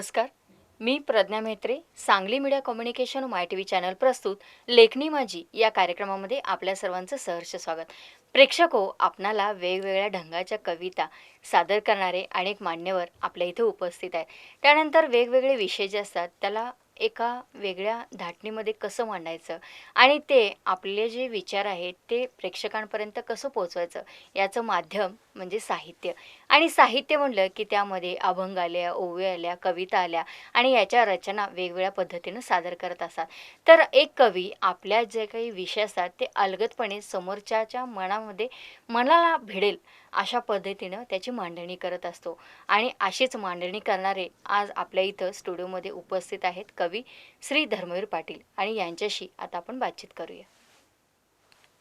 नमस्कार. मी Pragya Mhetre, Sangli media communication माय T V channel प्रस्तुत लेखणी माझी या कार्यक्रमामध्ये आपल्या सर्वांचं सहर्ष स्वागत. प्रेक्षक हो, आपणाला वेगवेगळ्या ढंगाच्या कविता सादर करणारे अनेक मान्यवर आपल्या इथे उपस्थित आहेत. त्यानंतर वेगवेगळे विषय जे असतात त्याला एका वेगळ्या धाटणीमध्ये कसं मांडायचं आणि ते आपले जे विचार आहेत ते प्रेक्षकांपर्यंत कसं पोहोचवायचं याचं माध्यम म्हणजे साहित्य. आणि साहित्य म्हणलं की त्यामध्ये अभंग आल्या, ओव्या आल्या, कविता आल्या आणि याच्या रचना वेगवेगळ्या पद्धतीनं सादर करत असतात. तर एक कवी आपल्या जे काही विषय असतात ते अलगदपणे समोरच्याच्या मनाला भिडेल अशा पद्धतीनं त्याची मांडणी करत असतो. आणि अशीच मांडणी करणारे आज आपल्या इथं स्टुडिओमध्ये उपस्थित आहेत कवी श्री धर्मवीर पाटील आणि यांच्याशी आता आपण बातचीत करूया.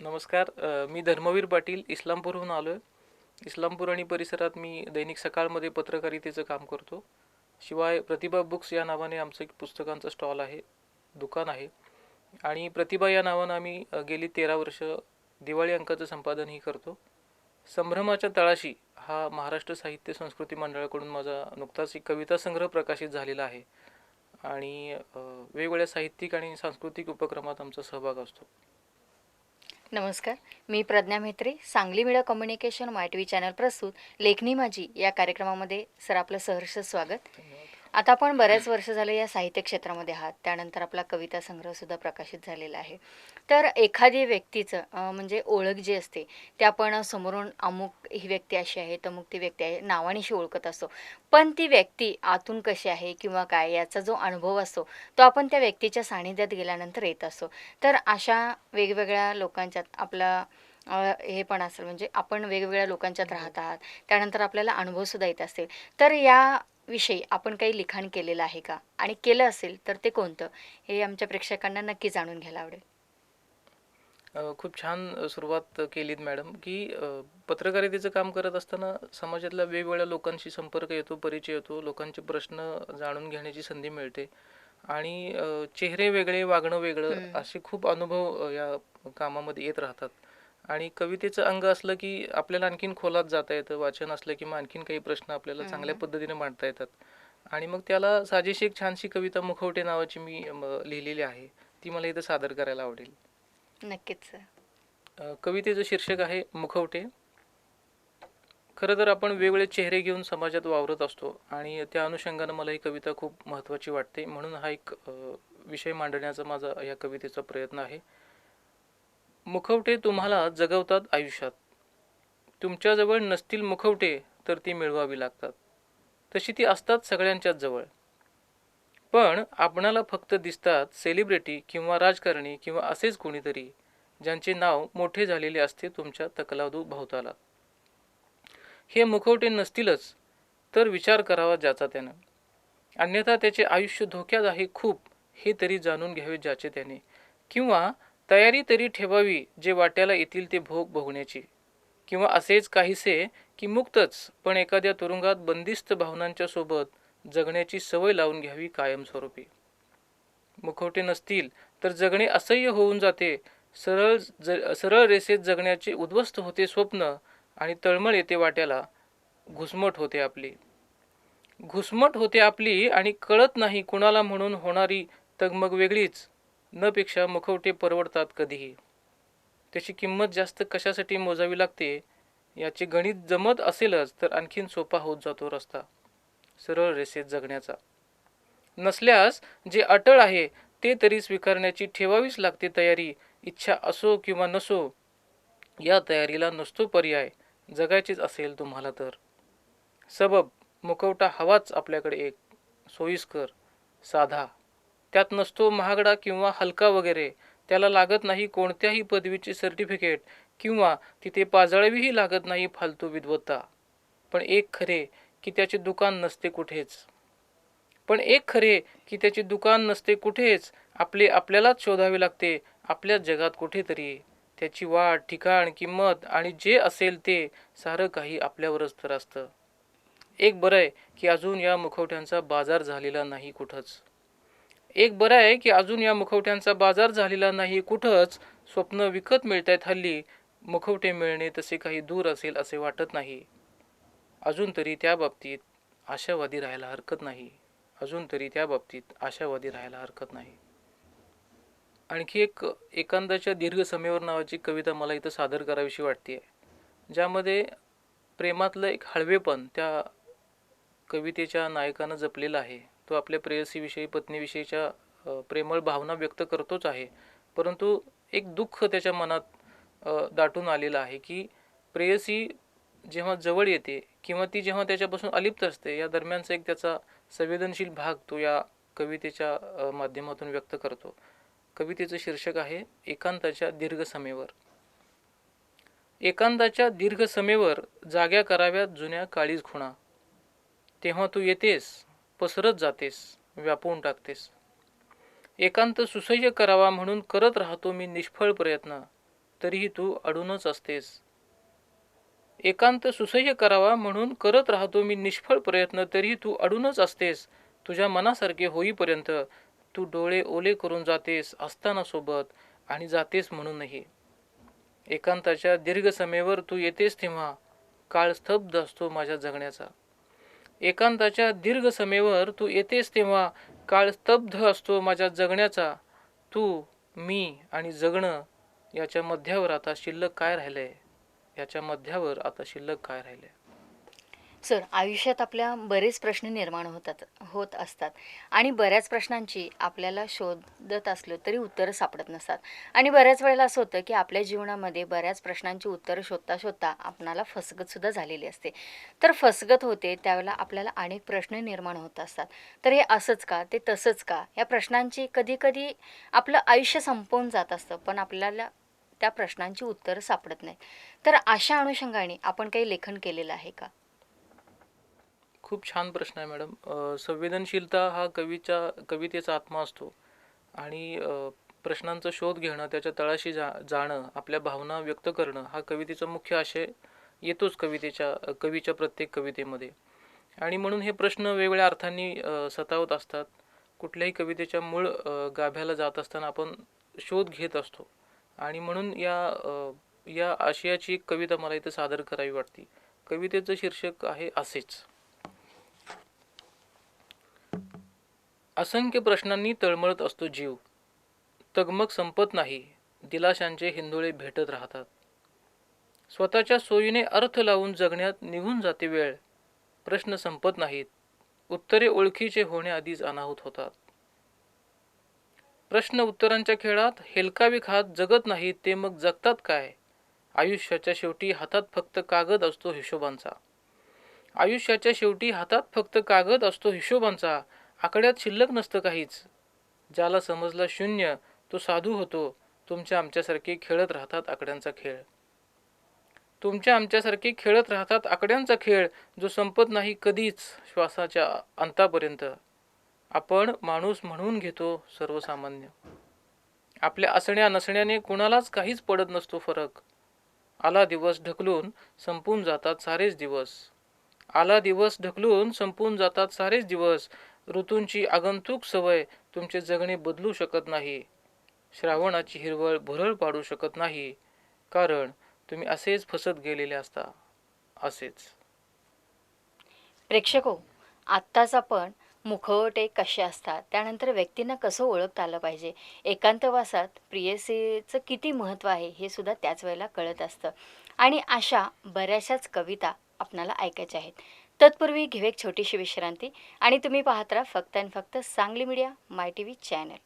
नमस्कार. मी धर्मवीर पाटील इस्लामपूरहून आलो आहे. इस्लामपूर आणि परिसरात मी दैनिक सकाळमध्ये पत्रकारितेचं काम करतो. शिवाय प्रतिभा बुक्स या नावाने आमचं एक पुस्तकांचं स्टॉल आहे, दुकान आहे. आणि प्रतिभा या नावानं आम्ही गेली 13 वर्ष दिवाळी अंकाचं संपादनही करतो. संभ्रमाच्या तळाशी हा महाराष्ट्र साहित्य संस्कृती मंडळाकडून माझा नुकताच एक कविता संग्रह प्रकाशित झालेला आहे. आणि वेगवेगळ्या साहित्यिक आणि सांस्कृतिक उपक्रमात आमचा सहभाग असतो. नमस्कार. मी प्रज्ञा म्हेत्रे, सांगली मीडिया कम्युनिकेशन माय टी व्ही चॅनल प्रस्तुत लेखणी माझी या कार्यक्रमामध्ये सर आपलं सहर्ष स्वागत. आता आपण बऱ्याच वर्ष झाले या साहित्य क्षेत्रामध्ये आहात. त्यानंतर आपला कविता संग्रहसुद्धा प्रकाशित झालेला आहे. तर एखादी व्यक्तीचं म्हणजे ओळख जी असते ते आपण समोरून अमुक ही व्यक्ती अशी आहे, तमुक ती व्यक्ती आहे नावानिशी ओळखत असतो. पण ती व्यक्ती आतून कशी आहे किंवा काय याचा जो अनुभव असतो तो आपण त्या व्यक्तीच्या सानिध्यात गेल्यानंतर येत असतो. तर अशा वेगवेगळ्या लोकांच्यात आपला हे पण असेल म्हणजे आपण वेगवेगळ्या लोकांच्यात राहत आहात. त्यानंतर आपल्याला अनुभवसुद्धा येत असतील. तर या विषयी आपण काही लिखाण केलेलं आहे का? आणि केलं असेल तर ते कोणतं? हे आमच्या प्रेक्षकांना नक्की जाणून घ्यायला आवडेल. खूप छान सुरुवात केलीत मॅडम, की पत्रकारितेचं काम करत असताना समाजातल्या वेगवेगळ्या लोकांशी संपर्क येतो, परिचय येतो, लोकांचे प्रश्न जाणून घेण्याची संधी मिळते. आणि चेहरे वेगळे, वागणं वेगळं हं. असे खूप अनुभव या कामामध्ये येत राहतात. आणि कवितेचं अंग असलं की आपल्याला आणखीन खोलात जाता येतं, वाचन असलं की मग आणखीन काही प्रश्न आपल्याला हं, चांगल्या हं. पद्धतीने मांडता येतात. आणि मग त्याला साजेशी एक छानशी कविता मुखवटे नावाची मी लिहिलेली आहे, ती मला इथं सादर करायला आवडेल. नक्कीच सर. कवितेचं शीर्षक आहे मुखवटे. खरं तर आपण वेगवेगळे चेहरे घेऊन समाजात वावरत असतो आणि त्या अनुषंगानं मला ही कविता खूप महत्त्वाची वाटते, म्हणून हा एक विषय मांडण्याचा माझा या कवितेचा प्रयत्न आहे. मुखवटे तुम्हाला जगवतात आयुष्यात. तुमच्याजवळ नसतील मुखवटे तर ती मिळवावी लागतात. तशी ती असतात सगळ्यांच्याच जवळ. पण आपणाला फक्त दिसतात सेलिब्रिटी किंवा राजकारणी किंवा असेच कोणीतरी ज्यांचे नाव मोठे झालेले असते तुमच्या तकलादू भोवताला. हे मुखवटे नसतीलच तर विचार करावा ज्याचा त्यानं. अन्यथा त्याचे आयुष्य धोक्यात आहे खूप, हे तरी जाणून घ्यावे ज्याचे त्याने. किंवा तयारी तरी ठेवावी जे वाट्याला येतील ते भोग भोगण्याची. किंवा असेच काहीसे की मुक्तच पण एखाद्या तुरुंगात बंदिस्त भावनांच्या सोबत जगण्याची सवय लावून घ्यावी कायमस्वरूपी. मुखवटे नसतील तर जगणे असह्य होऊन जाते. सरळ रेषेत जगण्याचे उद्ध्वस्त होते स्वप्न आणि तळमळ येते वाट्याला. घुसमट होते आपली. घुसमट होते आपली आणि कळत नाही कुणाला म्हणून होणारी तगमग वेगळीच. न पेक्षा मुखवटे परवडतात कधीही. त्याची किंमत जास्त कशासाठी मोजावी लागते याचे गणित जमत असेलच तर आणखीन सोपा होत जातो रस्ता सरळ रेषेत जगण्याचा. नसल्यास जे अटळ आहे ते तरी स्वीकारण्याची ठेवावीच लागते तयारी. इच्छा असो किंवा नसो या तयारीला नसतो पर्याय, जगायचेच असेल तुम्हाला तर. सबब मुखवटा हवाच आपल्याकडे एक, सोयीस्कर, साधा. त्यात नसतो महागडा किंवा हलका वगैरे. त्याला लागत नाही कोणत्याही पदवीचे सर्टिफिकेट किंवा तिथे पाजळावीही लागत नाही फालतू विद्वत्ता. पण एक खरे की त्याचे दुकान नसते कुठेच. पण एक खरे की त्याचे दुकान नसते कुठेच. आपले आपल्यालाच शोधावे लागते आपल्याच जगात कुठेतरी. त्याची वाट, ठिकाण, किंमत आणि जे असेल ते सारं काही आपल्यावरच तर असतं. एक बरं आहे की अजून या मुखवट्यांचा बाजार झालेला नाही कुठंच. एक बरं आहे की अजून या मुखवट्यांचा बाजार झालेला नाही कुठंच. स्वप्न विकत मिळतायत हल्ली. मुखवटे मिळणे तसे काही दूर असेल असे वाटत नाही. अजून तरी त्या बाबतीत आशावादी राहायला हरकत नाही. अजून तरी त्या बाबतीत आशावादी राहायला हरकत नाही. आणखी एक एकांताच्या दीर्घ समेवर नावाची कविता मला इथं सादर करावीशी वाटते, ज्यामध्ये प्रेमातलं एक हळवेपण त्या कवितेच्या नायकानं जपलेलं आहे. तो आपल्या प्रेयसीविषयी, पत्नीविषयीच्या प्रेमळ भावना व्यक्त करतोच आहे, परंतु एक दुःख त्याच्या मनात दाटून आलेलं आहे की प्रेयसी जेव्हा जवळ येते किंवा ती जेव्हा त्याच्यापासून अलिप्त असते, या दरम्यानचा एक त्याचा संवेदनशील भाग तो या कवितेच्या माध्यमातून व्यक्त करतो. कवितेचं शीर्षक आहे एकांताच्या दीर्घ समेवर. एकांताच्या दीर्घ समेवर जाग्या कराव्यात जुन्या काळीज खुणा, तेव्हा तू येतेस, पसरत जातेस, व्यापवून टाकतेस. एकांत सुसह्य करावा म्हणून करत राहतो मी निष्फळ प्रयत्न, तरीही तू अडूनच असतेस. एकांत सुसह्य करावा म्हणून करत राहतो मी निष्फळ प्रयत्न, तरीही तू अडूनच असतेस. तुझ्या मनासारखे होईपर्यंत तू डोळे ओले करून जातेस असताना सोबत, आणि जातेस म्हणूनही. एकांताच्या दीर्घ समेवर तू येतेस तेव्हा काळ स्तब्ध असतो माझ्या जगण्याचा. एकांताच्या दीर्घ समेवर तू येतेस तेव्हा काळ स्तब्ध असतो माझ्या जगण्याचा. तू, मी आणि जगणं याच्या मध्यावर आता शिल्लक काय राहिलंय, याच्या मध्यावर आता शिल्लक काय राहिलंय. सर, आयुष्यात आपल्या बरेच प्रश्न निर्माण होत असतात आणि बऱ्याच प्रश्नांची आपल्याला शोधत असलो तरी उत्तरं सापडत नसतात. आणि बऱ्याच वेळेला असं होतं की आपल्या जीवनामध्ये बऱ्याच प्रश्नांची उत्तरं शोधता शोधता आपणाला फसगतसुद्धा झालेली असते. तर फसगत होते त्यावेळेला आपल्याला अनेक प्रश्न निर्माण होत असतात. तर हे असंच का, ते तसंच का, या प्रश्नांची कधीकधी आपलं आयुष्य संपवून जात असतं, पण आपल्याला त्या प्रश्नांची उत्तरं सापडत नाहीत. तर अशा अनुषंगाने आपण काही लेखन केलेलं आहे का? खूप छान प्रश्न आहे मॅडम. संवेदनशीलता हा कवितेचा आत्मा असतो आणि प्रश्नांचा शोध घेणं, त्याच्या तळाशी जाणं, आपल्या भावना व्यक्त करणं हा कवितेचा मुख्य आशय येतोच कवीच्या प्रत्येक कवितेमध्ये. आणि म्हणून हे प्रश्न वेगवेगळ्या अर्थांनी सतावत असतात. कुठल्याही कवितेच्या मूळ गाभ्याला जात असताना आपण शोध घेत असतो, आणि म्हणून या आशयाची एक कविता मला इथं सादर करावी वाटते. कवितेचं शीर्षक आहे असेच. असंख्य प्रश्नांनी तळमळत असतो जीव, तगमग संपत नाही, दिलाशांचे हिंदोळे भेटत राहतात. स्वतःच्या सोयीने अर्थ लावून जगण्यात निघून जाते वेळ, प्रश्न संपत नाहीत, उत्तरे ओळखीचे होण्याआधीच अनाहूत होतात. प्रश्न उत्तरांच्या खेळात हेलकावी खात जगत नाहीत, ते मग जगतात काय? आयुष्याच्या शेवटी हातात फक्त कागद असतो हिशोबांचा. आयुष्याच्या शेवटी हातात फक्त कागद असतो हिशोबांचा, आकड्यात शिल्लक नसतं काहीच. ज्याला समजला शून्य तो साधू होतो. तुमच्या आमच्यासारखे खेळत राहतात आकड्यांचा खेळ. तुमच्या आमच्यासारखे खेळत राहतात आकड्यांचा खेळ, जो संपत नाही कधीच श्वासाच्या अंतापर्यंत. आपण माणूस म्हणून घेतो सर्वसामान्य. आपल्या असण्या नसण्याने कुणालाच काहीच पडत नसतो फरक. आला दिवस ढकलून संपून जातात सारेच दिवस. आला दिवस ढकलून संपून जातात सारेच दिवस. ऋतूंची आगंतुक सवय तुमचे जगणे बदलू शकत नाही. श्रावणाची हिरवळ भुरळ पाडू शकत नाही, कारण तुम्ही असेच फसत गेलेले असता. असेच. प्रेक्षको, आत्ताच आपण मुखवटे कसे असतात, त्यानंतर व्यक्तींना कसं ओळखता आलं पाहिजे, एकांतवासात प्रियसीचं किती महत्त्व आहे हे सुद्धा त्याच वेळेला कळत असतं. आणि अशा बऱ्याचशाच कविता आपणाला ऐकायच्या आहेत. तत्पूर्वी घेऊ एक छोटीशी विश्रांती आणि तुम्ही पाहत राहा फक्त आणि फक्त सांगली मीडिया माय टी व्ही चॅनल.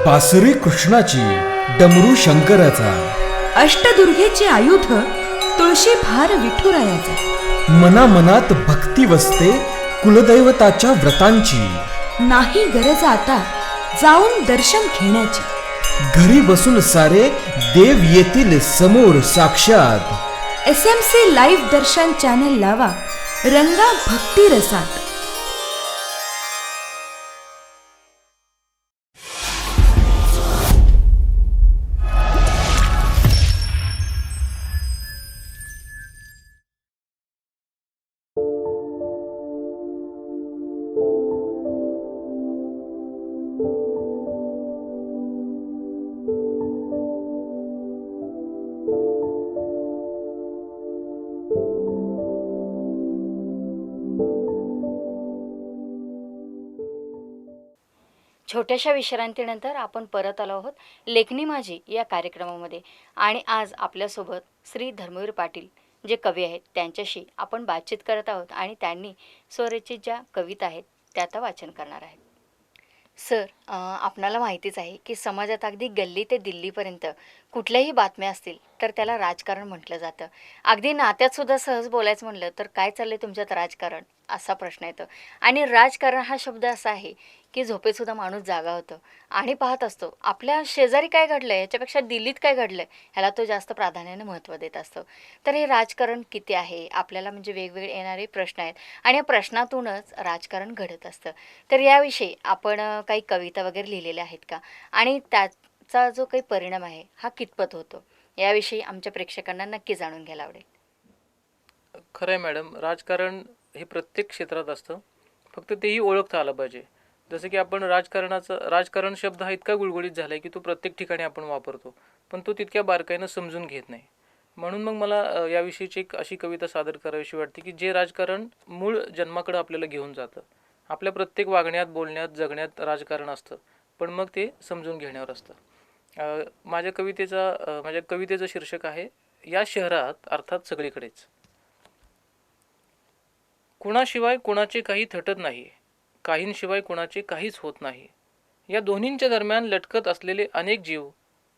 बासरी कृष्णाची, डमरू शंकराचा, अष्टदुर्गेचे आयुध तुळशी भार विठुरायाचा. मनामनात भक्ती वसते कुलदैवताच्या व्रतांची. नाही गरज आता जाऊन दर्शन घेण्याची. घरी बसून सारे देव येतील समोर साक्षात. SMC लाईव्ह दर्शन चॅनल लावा, रंगा भक्ती रसात. छोट्याशा विश्रांतीनंतर आपण परत आलो आहोत लेखनी माझी या कार्यक्रमामध्ये. आणि आज आपल्यासोबत श्री धर्मवीर पाटील जे कवी आहेत त्यांच्याशी आपण बातचीत करत आहोत आणि त्यांनी स्वरचित ज्या कविता आहेत त्या आता वाचन करणार आहेत. सर, आपणाला माहितीच आहे की समाजात अगदी गल्ली ते दिल्लीपर्यंत कुठल्याही बातम्या असतील तर त्याला राजकारण म्हटलं जातं. अगदी नात्यात सुद्धा सहज बोलायचं म्हणलं तर काय चाललंय तुमच्यात राजकारण असा प्रश्न येतो. आणि राजकारण हा शब्द असा आहे की झोपेतसुद्धा माणूस जागा होतो आणि पाहत असतो आपल्या शेजारी काय घडलंय याच्यापेक्षा दिल्लीत काय घडलंय ह्याला तो जास्त प्राधान्याने महत्त्व देत असतो. तर हे राजकारण किती आहे आपल्याला म्हणजे वेगवेगळे येणारे प्रश्न आहेत आणि या प्रश्नातूनच राजकारण घडत असतं. तर याविषयी आपण काही कविता वगैरे लिहिलेल्या आहेत का आणि त्याचा जो काही परिणाम आहे हा कितपत होतो याविषयी आमच्या प्रेक्षकांना नक्की जाणून घ्यायला आवडेल. खरं आहे मॅडम, राजकारण हे प्रत्येक क्षेत्रात असतं, फक्त तेही ओळखता आलं पाहिजे. जसं की आपण राजकारण शब्द हा इतका गुळगुळीत झाला आहे की तो प्रत्येक ठिकाणी आपण वापरतो, पण तो तितक्या बारकाईनं समजून घेत नाही. म्हणून मग मला याविषयीची एक अशी कविता सादर करावीशी वाटते की जे राजकारण मूळ जन्माकडं आपल्याला घेऊन जातं. आपल्या प्रत्येक वागण्यात, बोलण्यात, जगण्यात राजकारण असतं, पण मग ते समजून घेण्यावर असतं. माझ्या कवितेचं शीर्षक आहे या शहरात अर्थात सगळीकडेच. कुणाशिवाय कुणाचे काही थटत नाही, काहींशिवाय कुणाचे काहीच होत नाही. या दोन्हींच्या दरम्यान लटकत असलेले अनेक जीव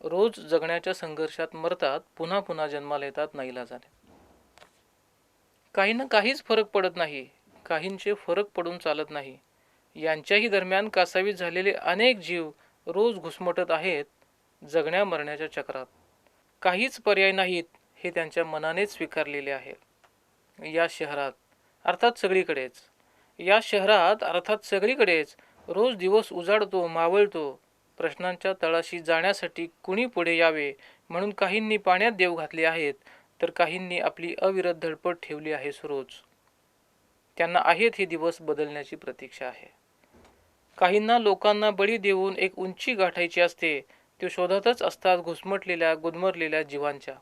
रोज जगण्याच्या संघर्षात मरतात, पुन्हा पुन्हा जन्माला येतात नाईलाजाने. काहींना काहीच फरक पडत नाही, काहींचे फरक पडून चालत नाही. यांच्याही दरम्यान कासावीस झालेले अनेक जीव रोज घुसमटत आहेत जगण्या मरण्याच्या चक्रात. काहीच पर्याय नाहीत हे त्यांच्या मनानेच स्वीकारलेले आहे. या शहरात अर्थात सगळीकडेच या शहरात अर्थात सगळीकडेच रोज दिवस उजाडतो, मावळतो. प्रश्नांच्या तळाशी जाण्यासाठी कुणी पुढे यावे म्हणून काहींनी पाण्यात देव घातले आहेत, तर काहींनी आपली अविरत धडपड ठेवली आहे रोज. त्यांना आहेत हे दिवस बदलण्याची प्रतीक्षा आहे. काहींना लोकांना बळी देऊन एक उंची गाठायची असते, ते शोधातच असतात घुसमटलेल्या गुदमरलेल्या जीवांच्या.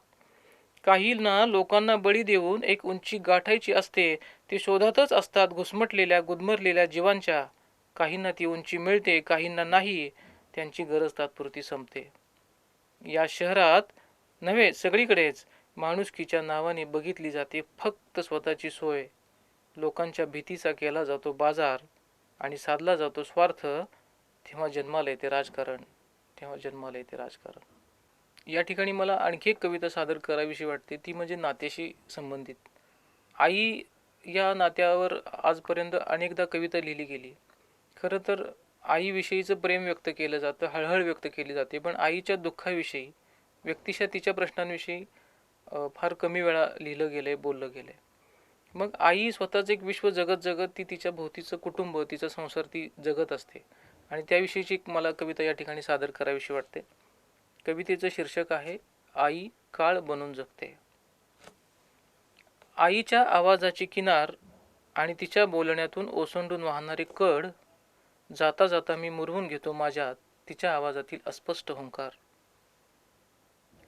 काहींना लोकांना बळी देऊन एक उंची गाठायची असते, ते शोधातच असतात घुसमटलेल्या गुदमरलेल्या जीवांच्या. काहींना ती उंची मिळते, काहींना नाही, त्यांची गरज तात्पुरती संपते. या शहरात नव्हे सगळीकडेच माणुसकीच्या नावाने बघितली जाते फक्त स्वतःची सोय. लोकांच्या भीतीचा केला जातो बाजार आणि साधला जातो स्वार्थ. तेव्हा जन्माला येते राजकारण, तेव्हा जन्माला येते राजकारण. या ठिकाणी मला आणखी एक कविता सादर करावीशी वाटते, ती म्हणजे नात्याशी संबंधित. आई या नात्यावर आजपर्यंत अनेकदा कविता लिहिली गेली. खरं तर आईविषयीचं प्रेम व्यक्त केलं जातं, हळहळ व्यक्त केली जाते, पण आईच्या दुःखाविषयी, व्यक्तिशः तिच्या प्रश्नांविषयी फार कमी वेळा लिहिलं गेलं आहे, बोललं गेलं आहे. मग आई स्वतःच एक विश्व जगत जगत ती तिच्या भोवतीचं कुटुंब, तिचा संसार ती जगत असते आणि त्याविषयीची एक मला कविता या ठिकाणी सादर करावीशी वाटते. कवितेचं शीर्षक आहे आई काळ बनून जगते. आईच्या आवाजाची किनार आणि तिच्या बोलण्यातून ओसंडून वाहणारे कड, जाता जाता मी मुरवून घेतो माझ्यात तिच्या आवाजातील अस्पष्ट हुंकार.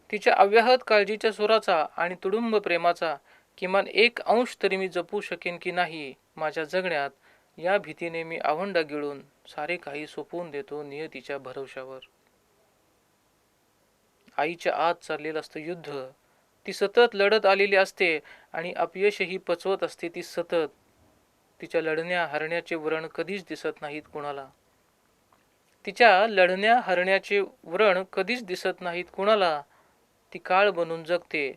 तिच्या अव्याहत काळजीच्या सुराचा आणि तुडुंब प्रेमाचा किमान एक अंश तरी मी जपू शकेन की नाही माझ्या जगण्यात, या भीतीने मी आवंडा गिळून सारे काही सोपवून देतो नियतीच्या भरवशावर. आईच्या आत चाललेलं असतं युद्ध, ती सतत लढत आलेली असते आणि अपयशही पचवत असते ती सतत. तिच्या लढण्या हरण्याचे व्रण कधीच दिसत नाहीत कुणाला. तिच्या लढण्या हरण्याचे व्रण कधीच दिसत नाहीत कुणाला. ती काळ बनून जगते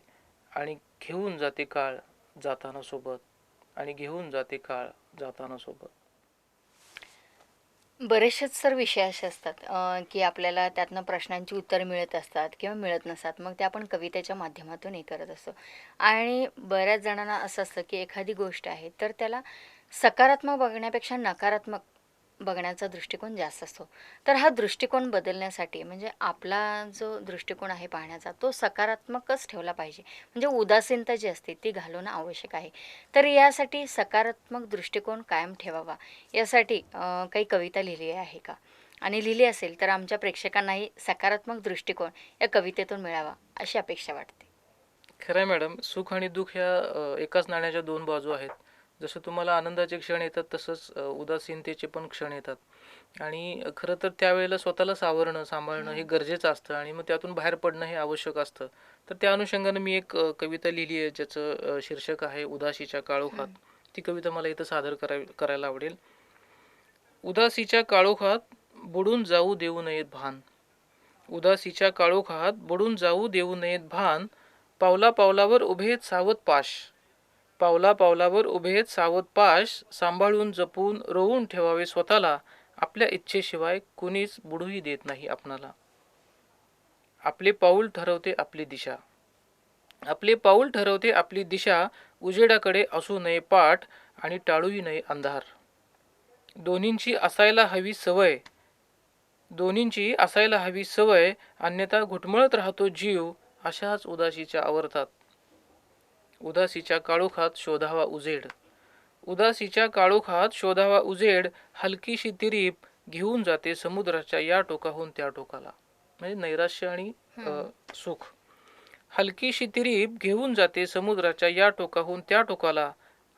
आणि घेऊन जाते काळ जाताना सोबत, आणि घेऊन जाते काळ जाताना सोबत. बरेचसेच सर विषय असे असतात की आपल्याला त्यातनं प्रश्नांची उत्तर मिळत असतात किंवा मिळत नसतात. मग ते आपण कवितेच्या माध्यमातून हे करत असतो. आणि बऱ्याच जणांना असं असतं की एखादी गोष्ट आहे तर त्याला सकारात्मक बघण्यापेक्षा नकारात्मक बघण्याचा दृष्टिकोन जास्त असतो. तर हा दृष्टिकोन बदलण्यासाठी म्हणजे आपला जो दृष्टिकोन आहे पाहण्याचा तो सकारात्मकच ठेवला पाहिजे. म्हणजे उदासीनता जी असते ती घालवणं आवश्यक आहे. तर यासाठी सकारात्मक दृष्टिकोन कायम ठेवावा यासाठी काही कविता लिहिली आहे का? आणि लिहिली असेल तर आमच्या प्रेक्षकांनाही सकारात्मक दृष्टिकोन या कवितेतून मिळावा अशी अपेक्षा वाटते. खरं आहे मॅडम, सुख आणि दुःख ह्या एकाच नाण्याच्या दोन बाजू आहेत. जसं तुम्हाला आनंदाचे क्षण येतात तसंच उदासीनतेचे पण क्षण येतात. आणि खरं तर त्यावेळेला स्वतःला सावरणं, सांभाळणं हे गरजेचं असतं आणि मग त्यातून बाहेर पडणं हे आवश्यक असतं. तर त्या अनुषंगानं मी एक कविता लिहिली आहे ज्याचं शीर्षक आहे उदासीच्या काळोखात. ती कविता मला इथं सादर करायला आवडेल. उदासीच्या काळोखात बुडून जाऊ देऊ नयेत भान. उदासीच्या काळोखात बुडून जाऊ देऊ नयेत भान. पावला पावलावर उभेत सावध पाश. पावला पावलावर उभेत सावध पाश. सांभाळून जपून रोवून ठेवावे स्वतःला. आपल्या इच्छेशिवाय कुणीच बुडूही देत नाही आपणाला. आपले पाऊल ठरवते आपली दिशा. आपले पाऊल ठरवते आपली दिशा. उजेडाकडे असू नये पाठ आणि टाळूही नये अंधार. दोन्हींची असायला हवी सवय. दोन्हींची असायला हवी सवय. अन्यथा घुटमळत राहतो जीव अशाच उदासीच्या आवर्तात. उदासीच्या काळोखात शोधावा उजेड. उदासीच्या काळोखात शोधावा उजेड. हलकीशी तिरीप घेऊन जाते समुद्राच्या या टोकाहून त्या टोकाला. म्हणजे नैराश्य आणि सुख. हलकीशी तिरीप घेऊन जाते समुद्राच्या या टोकाहून त्या टोकाला.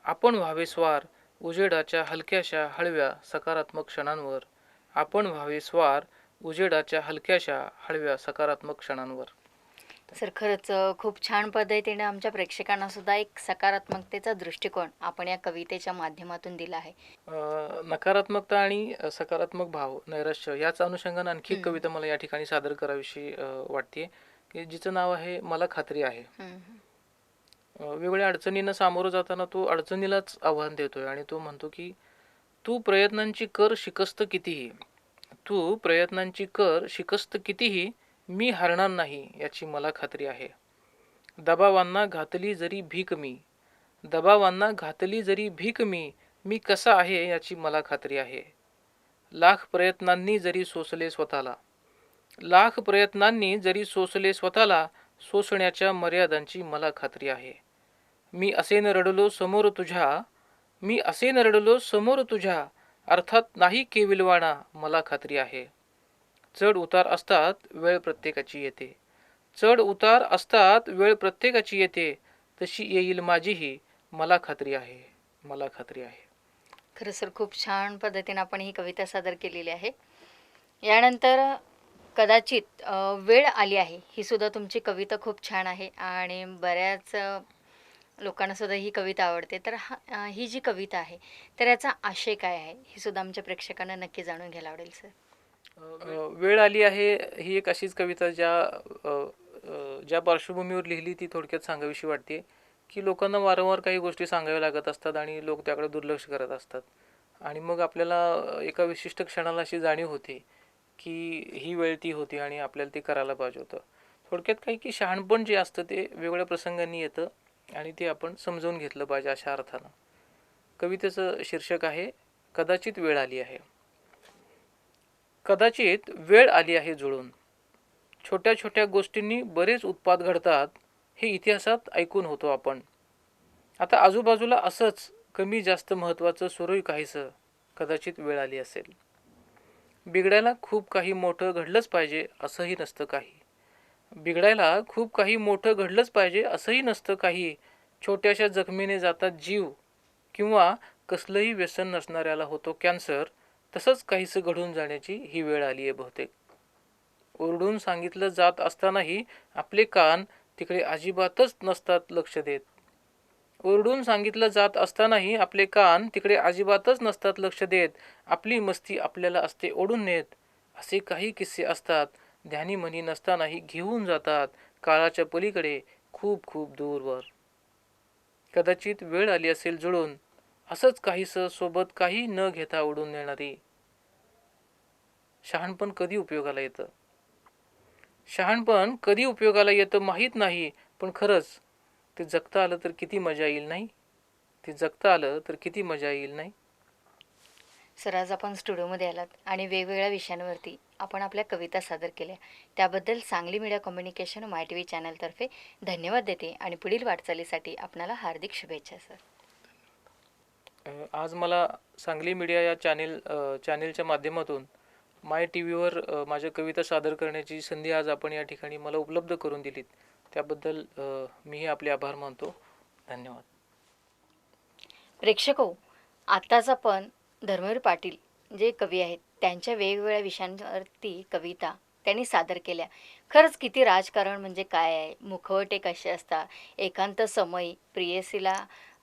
आपण व्हावे स्वार उजेडाच्या हलक्याशा हळव्या सकारात्मक क्षणांवर. आपण व्हावे स्वार उजेडाच्या हलक्याशा हळव्या सकारात्मक क्षणांवर. सर खरंच खूप छान पद्धतीने आमच्या प्रेक्षकांना सुद्धा एक सकारात्मकतेचा दृष्टिकोन आपण या कवितेच्या माध्यमातून दिला आहे. नकारात्मकता आणि सकारात्मक भाव नैराश्य याच अनुषंगाने आणखी एक कविता मला या ठिकाणी सादर करावीशी वाटते की जिचं नाव आहे मला खात्री आहे. वेगवेगळ्या अडचणींना सामोरं जाताना तो अडचणीलाच आव्हान देतोय आणि तो म्हणतो की तू प्रयत्नांची कर शिकस्त कितीही. तू प्रयत्नांची कर शिकस्त कितीही. मी हरणार नाही याची मला खात्री आहे. दबावांना घातली जरी भीक मी. दबावांना घातली जरी भीक मी. मी कसा आहे याची मला खात्री आहे. लाख प्रयत्नांनी जरी सोसले स्वतःला. लाख प्रयत्नांनी जरी सोसले स्वतःला. सोसण्याच्या मर्यादांची मला खात्री आहे. मी असे न रडलो समोर तुझ्या. मी असे न रडलो समोर तुझ्या. अर्थात नाही केविलवाणा मला खात्री आहे. चढ उतार असतात वेळ प्रत्येकाची येते. चढ उतार असतात वेळ प्रत्येकाची येते. तशी येईल माझीही मला खात्री आहे. मला खात्री आहे. खरं सर खूप छान पद्धतीने आपण ही कविता सादर केलेली आहे. यानंतर कदाचित वेळ आली आहे ही सुद्धा तुमची कविता खूप छान आहे आणि बऱ्याच लोकांना सुद्धा ही कविता आवडते. तर ही जी कविता आहे तर याचा आशय काय आहे ही सुद्धा आमच्या प्रेक्षकांना नक्की जाणून घ्यायला आवडेल सर. वेळ आली आहे ही एक अशीच कविता ज्या पार्श्वभूमीवर लिहिली ती थोडक्यात सांगावीशी वाटते की लोकांना वारंवार काही गोष्टी सांगाव्या लागत असतात आणि लोक त्याकडे दुर्लक्ष करत असतात आणि मग आपल्याला एका विशिष्ट क्षणाला अशी जाणीव होते की ही वेळ ती होती आणि आपल्याला ते करायला पाहिजे होतं. थोडक्यात काही की शहाणपण जे असतं ते वेगवेगळ्या प्रसंगांनी येतं आणि ते आपण समजून घेतलं पाहिजे अशा अर्थानं. कवितेचं शीर्षक आहे कदाचित वेळ आली आहे. कदाचित वेळ आली आहे जुळून. छोट्या छोट्या गोष्टींनी बरेच उत्पात घडतात हे इतिहासात ऐकून होतो आपण. आता आजूबाजूला असंच कमी जास्त महत्त्वाचं सुरूही काहीसं कदाचित वेळ आली असेल. बिघडायला खूप काही मोठं घडलंच पाहिजे असंही नसतं काही. बिघडायला खूप काही मोठं घडलंच पाहिजे असंही नसतं काही. छोट्याशा जखमीने जातात जीव किंवा कसलंही व्यसन नसणाऱ्याला होतो कॅन्सर. तसंच काहीसं घडून जाण्याची ही वेळ आली आहे बहुतेक. ओरडून सांगितलं जात असतानाही आपले कान तिकडे अजिबातच नसतात लक्ष देत. ओरडून सांगितलं जात असतानाही आपले कान तिकडे अजिबातच नसतात लक्ष देत. आपली मस्ती आपल्याला असते ओढून नेत. असे काही किस्से असतात ध्यानी मनी नसतानाही घेऊन जातात काळाच्या पलीकडे खूप खूप दूरवर. कदाचित वेळ आली असेल जुळून असंच काहीसं सोबत काही न घेता उडून नेणारी. शहाणपण कधी उपयोगाला येतं. शहाणपण कधी उपयोगाला येतं माहीत नाही पण खरंच ते जगता आलं तर किती मजा येईल नाही. ते जगता आलं तर किती मजा येईल नाही. सर आज आपण स्टुडिओमध्ये आलात आणि वेगवेगळ्या विषयांवरती आपण आपल्या कविता सादर केल्या त्याबद्दल सांगली मीडिया कम्युनिकेशन माय टी व्ही चॅनलतर्फे धन्यवाद देते आणि पुढील वाटचालीसाठी आपणाला हार्दिक शुभेच्छा सर. आज मला सांगली मीडिया या चॅनेलच्या माध्यमातून माय टी व्हीवर माझ्या कविता सादर करण्याची संधी आज आपण या ठिकाणी मला उपलब्ध करून दिलीत त्याबद्दल मीही आपले आभार मानतो. धन्यवाद. प्रेक्षको आत्ताच आपण धर्मवीर पाटील जे कवी आहेत त्यांच्या वेगवेगळ्या विषयांवरती कविता त्यांनी सादर केल्या. खरंच किती राजकारण म्हणजे काय आहे, मुखवटे कसे असतात, एकांत समयी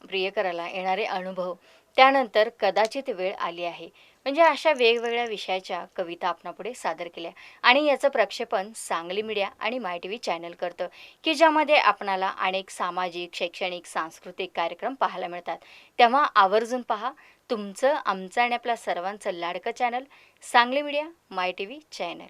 प्रियकराला येणारे अनुभव, त्यानंतर कदाचित वेळ आली आहे, म्हणजे अशा वेगवेगळ्या विषयाच्या कविता आपणापुढे सादर केल्या. आणि याचं प्रक्षेपण सांगली मीडिया आणि माय टी व्ही चॅनल करतं, की ज्यामध्ये आपणाला अनेक सामाजिक, शैक्षणिक, सांस्कृतिक कार्यक्रम पाहायला मिळतात. तेव्हा आवर्जून पहा तुमचं, आमचं आणि आपल्या सर्वांचं लाडकं चॅनल सांगली मीडिया माय टी व्ही चॅनल.